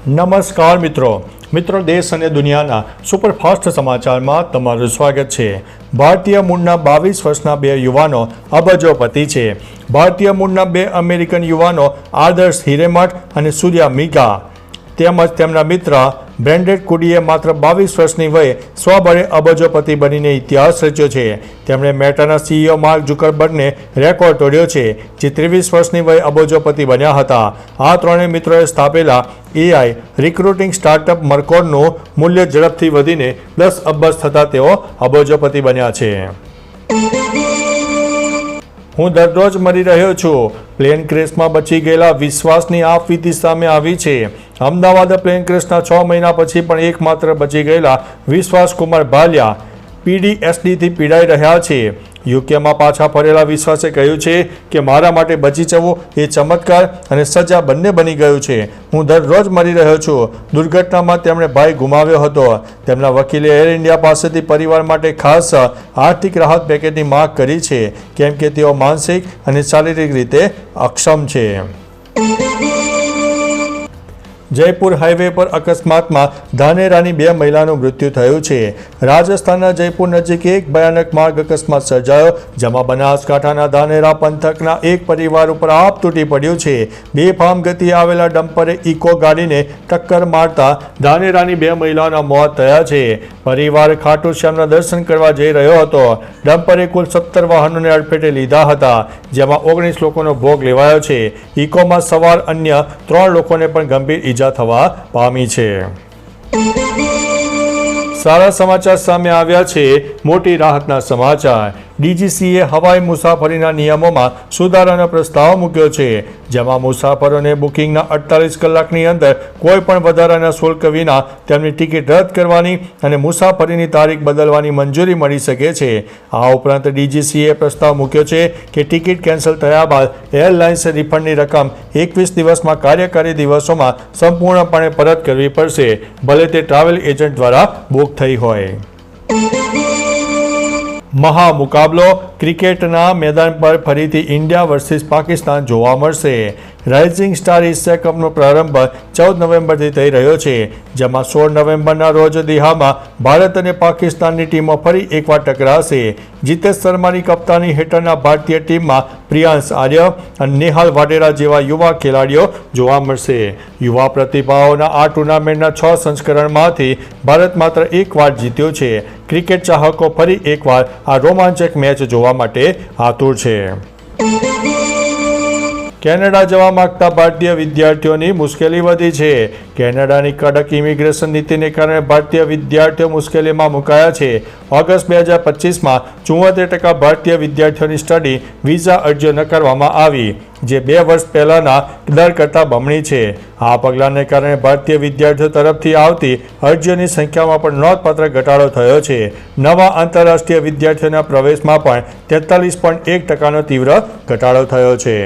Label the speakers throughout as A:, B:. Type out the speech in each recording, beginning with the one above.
A: નમસ્કાર મિત્રો દેશ અને દુનિયાના સુપરફાસ્ટ સમાચારમાં તમારું સ્વાગત છે। ભારતીય મૂળના 22 વર્ષના બે યુવાનો અબજોપતિ છે। ભારતીય મૂળના બે અમેરિકન યુવાનો આદર્શ હિરેમઠ અને સૂર્યા મીગા તેમજ તેમના મિત્ર બ્રેન્ડન કુડીએ માત્ર 22 વર્ષની વયે સ્વબળે અબજોપતિ બનીને ઇતિહાસ રચ્યો છે। તેમણે મેટાના CEO માર્ક ઝુકરબર્ગને રેકોર્ડ તોડ્યો છે, જે 23 વર્ષની વયે અબજોપતિ બન્યા હતા। આ ત્રણેય મિત્રોએ સ્થાપેલા AI રિક્રુટિંગ સ્ટાર્ટઅપ મર્કોરનું મૂલ્ય ઝડપથી વધીને 10 અબજ થતાં તેઓ અબજોપતિ બન્યા છે। હું દરરોજ મરી રહ્યો છું। પ્લેન ક્રેશમાં બચી ગયેલા વિશ્વાસની આપવીતી સામે આવી છે। અમદાવાદ પ્લેન ક્રેશના 6 મહિના પછી પણ એકમાત્ર બચી ગયેલા વિશ્વાસ કુમાર ભાલિયા PTSDથી પીડાઈ રહ્યા છે। યુકેમાં પાછા ફરેલા વિશ્વાસે કહ્યું છે કે મારા માટે બચી જવું એ ચમત્કાર અને સજા બંને બની ગયું છે। હું દરરોજ મરી રહ્યો છું। દુર્ઘટનામાં તેમણે ભાઈ ગુમાવ્યો હતો। તેમના વકીલે એર ઇન્ડિયા પાસેથી પરિવાર માટે ખાસ આર્થિક રાહત પેકેજની માંગ કરી છે, કેમ કે તેઓ માનસિક અને શારીરિક રીતે અક્ષમ છે। જયપુર હાઈવે પર અકસ્માતમાં ધાનેરાની બે મહિલાનું મૃત્યુ થયું છે। રાજસ્થાનના જયપુર નજીક એક ભયાનક માર્ગ અકસ્માત સર્જાયો, જેમાં બનાસકાંઠાના ધાનેરા પંથકના એક પરિવાર ઉપર આપ તૂટી પડ્યું છે। બેફામ ગતિએ આવેલા ડમ્પરે ઇકો ગાડીને ટક્કર મારતા ધાનેરાની બે મહિલાઓના મોત થયા છે। પરિવાર ખાટુ શ્યામના દર્શન કરવા જઈ રહ્યો હતો। ડમ્પરે કુલ 17 વાહનોને અડફેટે લીધા હતા, જેમાં 19 લોકોનો ભોગ લેવાયો છે। ઇકોમાં સવાર અન્ય 3 લોકોને પણ ગંભીર ઈજા થવા પામી છે। સારા સમાચાર સામે આવ્યા છે। મોટી રાહતના સમાચાર। DGCA હવાઈ મુસાફરીના નિયમોમાં સુધારાનો પ્રસ્તાવ મૂક્યો છે, જેમાં મુસાફરોને બુકિંગના 48 કલાકની અંદર કોઈ પણ વધારાના શુલ્ક વિના તેમની ટિકિટ રદ કરવાની અને મુસાફરીની તારીખ બદલવાની મંજૂરી મળી શકે છે। આ ઉપરાંત DGCA પ્રસ્તાવ મૂક્યો છે કે ટિકિટ કેન્સલ થયા બાદ એરલાઇન્સે રિફંડની રકમ 21 દિવસમાં કાર્યકારી દિવસોમાં સંપૂર્ણપણે પરત કરવી પડશે, ભલે તે ટ્રાવેલ એજન્ટ દ્વારા બુક થઈ હોય। મહામુકાબલો। ક્રિકેટના મેદાન પર ફરીથી ઇન્ડિયા વર્સિસ પાકિસ્તાન જોવા મળશે। રાઇઝિંગ સ્ટાર એશિયા કપનો પ્રારંભ 14 નવેમ્બરથી થઈ રહ્યો છે, જેમાં 16 નવેમ્બરના રોજ દિહામાં ભારત અને પાકિસ્તાનની ટીમો ફરી એકવાર ટકરાશે। જીતેશ શર્માની કપ્તાની હેઠળના ભારતીય ટીમમાં પ્રિયાંશ આર્ય અને નેહાલ વાડેરા જેવા યુવા ખેલાડીઓ જોવા મળશે। યુવા પ્રતિભાઓના આ ટુર્નામેન્ટના 6 સંસ્કરણમાંથી ભારત માત્ર એક વાર જીત્યો છે। ક્રિકેટ ચાહકો ફરી એકવાર આ રોમાંચક મેચ જોવા માટે આતુર છે। કેનેડા જવા માંગતા ભારતીય વિદ્યાર્થીઓની મુશ્કેલી વધી છે। કેનેડાની કડક ઇમિગ્રેશન નીતિને કારણે ભારતીય વિદ્યાર્થીઓ મુશ્કેલીમાં મુકાયા છે। ઓગસ્ટ 2025માં 74% ભારતીય વિદ્યાર્થીઓની સ્ટડી વિઝા અરજીઓ નકારવામાં આવી, જે 2 વર્ષ પહેલાના દર કરતાં બમણી છે। આ પગલાંને કારણે ભારતીય વિદ્યાર્થીઓ તરફથી આવતી અરજીઓની સંખ્યામાં પણ નોંધપાત્ર ઘટાડો થયો છે। નવા આંતરરાષ્ટ્રીય વિદ્યાર્થીઓના પ્રવેશમાં પણ 43.1%નો તીવ્ર ઘટાડો થયો છે।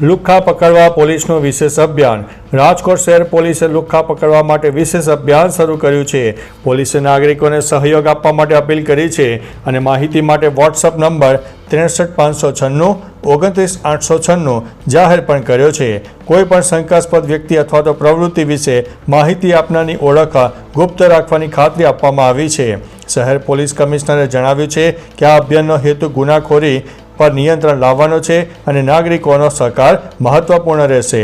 A: લુખ્ખા પકડવા પોલીસનું વિશેષ અભિયાન। રાજકોટ શહેર પોલીસે લુખ્ખા પકડવા માટે વિશેષ અભિયાન શરૂ કર્યું છે। પોલીસે નાગરિકોને સહયોગ આપવા માટે અપીલ કરી છે અને માહિતી માટે વોટ્સઅપ નંબર 63596 29896 જાહેર પણ કર્યો છે। કોઈ પણ શંકાસ્પદ વ્યક્તિ અથવા તો પ્રવૃત્તિ વિશે માહિતી આપનારની ઓળખ ગુપ્ત રાખવાની ખાતરી આપવામાં આવી છે। શહેર પોલીસ કમિશનરે જણાવ્યું છે કે આ અભિયાનનો હેતુ ગુનાખોરી પર નિયંત્રણ લાવવાનો છે અને નાગરિકોનો સહકાર મહત્વપૂર્ણ રહેશે।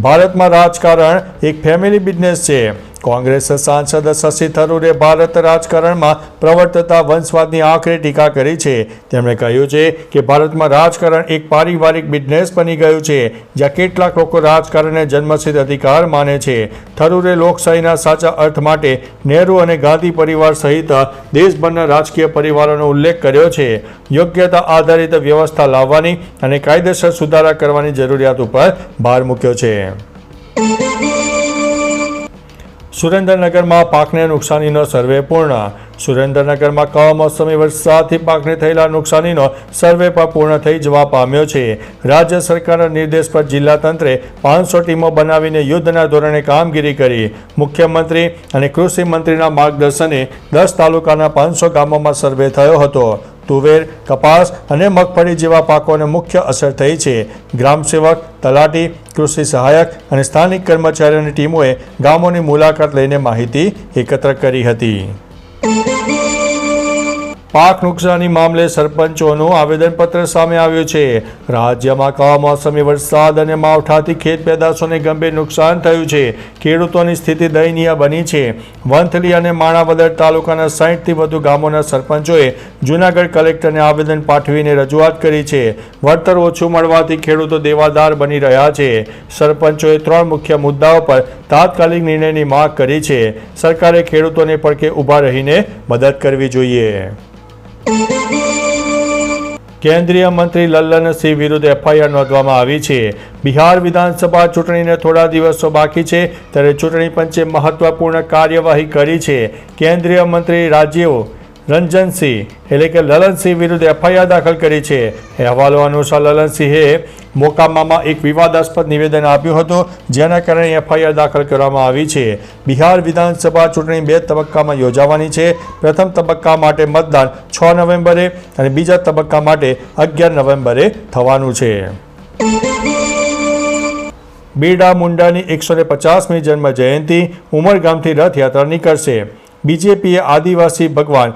A: ભારતમાં રાજકારણ એક ફેમિલી બિઝનેસ છે। કોંગ્રેસ સાંસદ શશી થરૂરે ભારત રાજકારણમાં પ્રવર્તતા વંશવાદની આખરી ટીકા કરી છે। તેમણે કહ્યું છે કે ભારતમાં રાજકારણ એક પારિવારિક બિઝનેસ બની ગયું છે, જ્યાં કેટલાક લોકો રાજકારણને જન્મસિદ્ધ અધિકાર માને છે। થરૂરે લોકશાહીના સાચા અર્થ માટે નહેરુ અને ગાંધી પરિવાર સહિત દેશભરના રાજકીય પરિવારોનો ઉલ્લેખ કર્યો છે। યોગ્યતા આધારિત વ્યવસ્થા લાવવાની અને કાયદેસર સુધારા કરવાની જરૂરિયાત ઉપર ભાર મૂક્યો છે। સુરેન્દ્રનગરમાં પાકને નુકસાનીનો સર્વે પૂર્ણ। સુરેન્દ્રનગરમાં કમોસમી વરસાદથી પાકને થયેલા નુકસાનીનો સર્વે પણ પૂર્ણ થઈ જવા પામ્યો છે। રાજ્ય સરકારના નિર્દેશ પર જિલ્લા તંત્રે 500 ટીમો બનાવીને યુદ્ધના ધોરણે કામગીરી કરી। મુખ્યમંત્રી અને કૃષિ મંત્રીના માર્ગદર્શને 10 તાલુકાના 500 ગામોમાં સર્વે થયો હતો। તુવેર, કપાસ અને મગફળી જેવા પાકોને મુખ્ય અસર થઈ છે. ગ્રામસેવક, તલાટી, કૃષિ સહાયક અને સ્થાનિક કર્મચારીઓની ટીમોએ ગામોની મુલાકાત લઈને માહિતી એકત્ર કરી હતી. પાક નુકસાની મામલે સરપંચોનું આવેદનપત્ર સામે આવ્યું છે. રાજ્યમાં કમોસમી વરસાદ અને માવઠાથી ખેત પેદાશોને ગંભીર નુકસાન થયું છે. ખેડૂતોની સ્થિતિ દયનીય બની છે. વંથલી અને માણાવદર તાલુકાના 60થી વધુ ગામોના સરપંચોએ જૂનાગઢ કલેક્ટરને આવેદન પાઠવીને રજૂઆત કરી છે. વળતર ઓછું મળવાથી ખેડૂતો દેવાદાર બની રહ્યા છે. સરપંચોએ 3 મુખ્ય મુદ્દાઓ પર તાત્કાલિક નિર્ણયની માંગ કરી છે. સરકારે ખેડૂતોને પડખે ઊભા રહીને મદદ કરવી જોઈએ. કેન્દ્રીય મંત્રી લલ્લનસિંહ વિરુદ્ધ એફઆઈઆર નોંધવામાં આવી છે. બિહાર વિધાનસભા ચૂંટણીને થોડા દિવસો બાકી છે ત્યારે ચૂંટણી પંચે મહત્વપૂર્ણ કાર્યવાહી કરી છે. કેન્દ્રીય મંત્રી રાજીવ રંજનસિંહ એટલે કે લલનસિંહ વિરુદ્ધ એફઆઈઆર દાખલ કરી છે. અહેવાલો અનુસાર લલનસિંહે મોકામામાં એક વિવાદાસ્પદ નિવેદન આપ્યું હતું, જેના કારણે એફઆઈઆર દાખલ કરવામાં આવી છે. બિહાર વિધાનસભા ચૂંટણી 2 તબક્કામાં યોજાવાની છે. પ્રથમ તબક્કા માટે મતદાન 6 નવેમ્બરે અને બીજા તબક્કા માટે 11 નવેમ્બરે થવાનું છે. બિરસા મુંડાની 150મી જન્મ જયંતિ ઉમરગામથી રથયાત્રા નીકળશે. બીજેપીએ આદિવાસી ભગવાન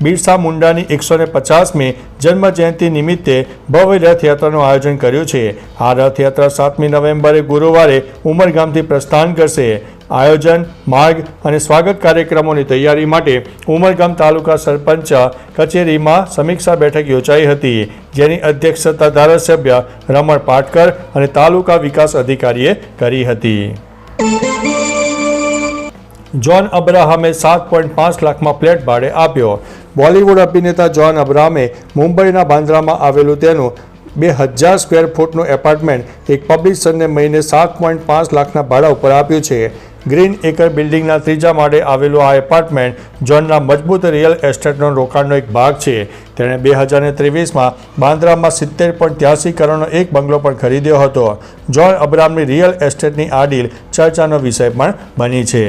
A: બિરસા મુંડાની 150મી જન્મ જયંતિ નિમિત્તે ભવ્ય રથયાત્રાનું આયોજન કર્યું છે. આ રથયાત્રા 7મી નવેમ્બરે ગુરુવારે ઉમરગામથી પ્રસ્થાન કરશે. આયોજન, માર્ગ અને સ્વાગત કાર્યક્રમોની તૈયારી માટે ઉમરગામ તાલુકા સરપંચ કચેરીમાં સમીક્ષા બેઠક યોજાઈ હતી, જેની અધ્યક્ષતા ધારાસભ્ય રમણ પાટકર અને તાલુકા વિકાસ અધિકારીએ કરી હતી. જ્હોન અબ્રાહમે 7.5 લાખમાં ફ્લેટ ભાડે આપ્યો. બોલિવૂડ અભિનેતા જ્હોન અબ્રાહમે મુંબઈના બાંદ્રામાં આવેલું તેનું 2000 સ્ક્વેર ફૂટનું એપાર્ટમેન્ટ એક પબ્લિશરને મહિને 7.5 લાખના ભાડા ઉપર આપ્યું છે. ગ્રીન એકર બિલ્ડિંગના 3જા માળે આવેલું આ એપાર્ટમેન્ટ જ્હોનના મજબૂત રિયલ એસ્ટેટનો રોકાણનો એક ભાગ છે. તેણે 2023માં બાંદ્રામાં 70.83 કરોડનો એક બંગલો પણ ખરીદ્યો હતો. જ્હોન અબ્રાહમની રિયલ એસ્ટેટની આ ડીલ ચર્ચાનો વિષય પણ બની છે.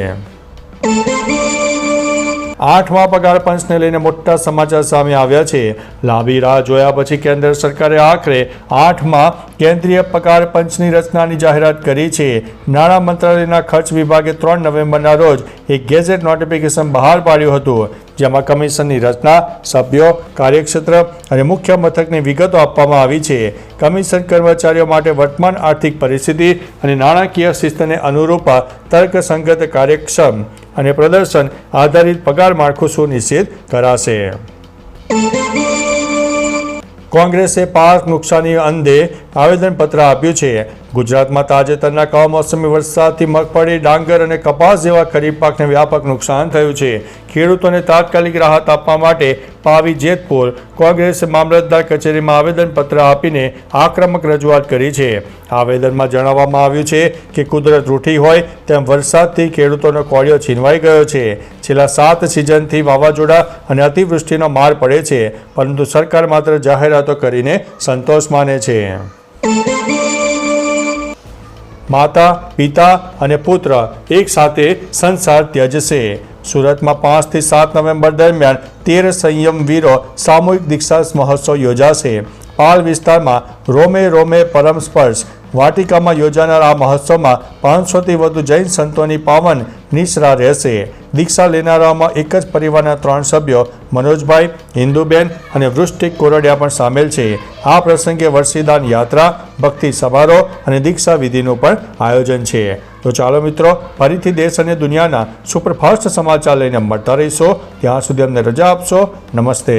A: 8મા પગાર પંચને લઈને મોટા સમાચાર સામે આવ્યા છે. લાંબી રાહ જોયા પછી કેન્દ્ર સરકારે આખરે 8મા કેન્દ્રીય પગાર પંચની રચનાની જાહેરાત કરી છે. નાણાં મંત્રાલયના ખર્ચ વિભાગે 3 નવેમ્બરના રોજ એક ગેઝેટ નોટિફિકેશન બહાર પાડ્યું હતું, જેમાં કમિશનની રચના, સભ્યો, કાર્યક્ષેત્ર અને મુખ્ય મથકની વિગતો આપવામાં આવી છે. કમિશન કર્મચારીઓ માટે વર્તમાન આર્થિક પરિસ્થિતિ અને નાણાકીય શિસ્તને અનુરૂપ તર્કસંગત, કાર્યક્ષમ અને પ્રદર્શન આધારિત પગાર માળખું સુનિશ્ચિત કરાશે. કોંગ્રેસે પાક નુકસાની અંગે આવેદનપત્ર આપ્યું છે. ગુજરાતમાં તાજેતરના કમોસમી વરસાદથી મગફળી, ડાંગર અને કપાસ જેવા ખરીફ પાકને વ્યાપક નુકસાન થયું છે. ખેડૂતોને તાત્કાલિક રાહત આપવા માટે પાવી જેતપુર કોંગ્રેસે મામલતદાર કચેરીમાં આવેદનપત્ર આપીને આક્રમક રજૂઆત કરી છે. આવેદનમાં જણાવવામાં આવ્યું છે કે કુદરત રૂઠી હોય તેમ વરસાદથી ખેડૂતોનો કોળિયો છીનવાઈ ગયો છે. છેલ્લા 7 સિઝનથી વાવાઝોડા અને અતિવૃષ્ટિનો માર પડે છે, પરંતુ સરકાર માત્ર જાહેરાતો કરીને સંતોષ માને છે. માતા, પિતા અને પુત્ર એક સાથે સંસાર ત્યજશે. સુરતમાં 5 થી 7 નવેમ્બર દરમિયાન 13 સંયમવીરો સામૂહિક દીક્ષા મહોત્સવ યોજાશે. પાલ વિસ્તારમાં રોમે રોમે પરમ સ્પર્શ વાટિકામાં યોજાનાર આ મહોત્સવમાં 500થી વધુ જૈન સંતોની પાવન નિશ્રા રહેશે. દીક્ષા લેનારાઓમાં એક જ પરિવારના 3 સભ્યો મનોજભાઈ, ઇન્દુબેન અને વૃષ્ટિક કોરડિયા પણ સામેલ છે. આ પ્રસંગે વર્ષીદાન યાત્રા, ભક્તિ સમારોહ અને દીક્ષા વિધિનું પણ આયોજન છે. તો ચાલો મિત્રો, ફરીથી દેશ અને દુનિયાના સુપરફાસ્ટ સમાચાર લઈને મળતા રહીશો. ત્યાં સુધી અમને રજા આપશો. નમસ્તે.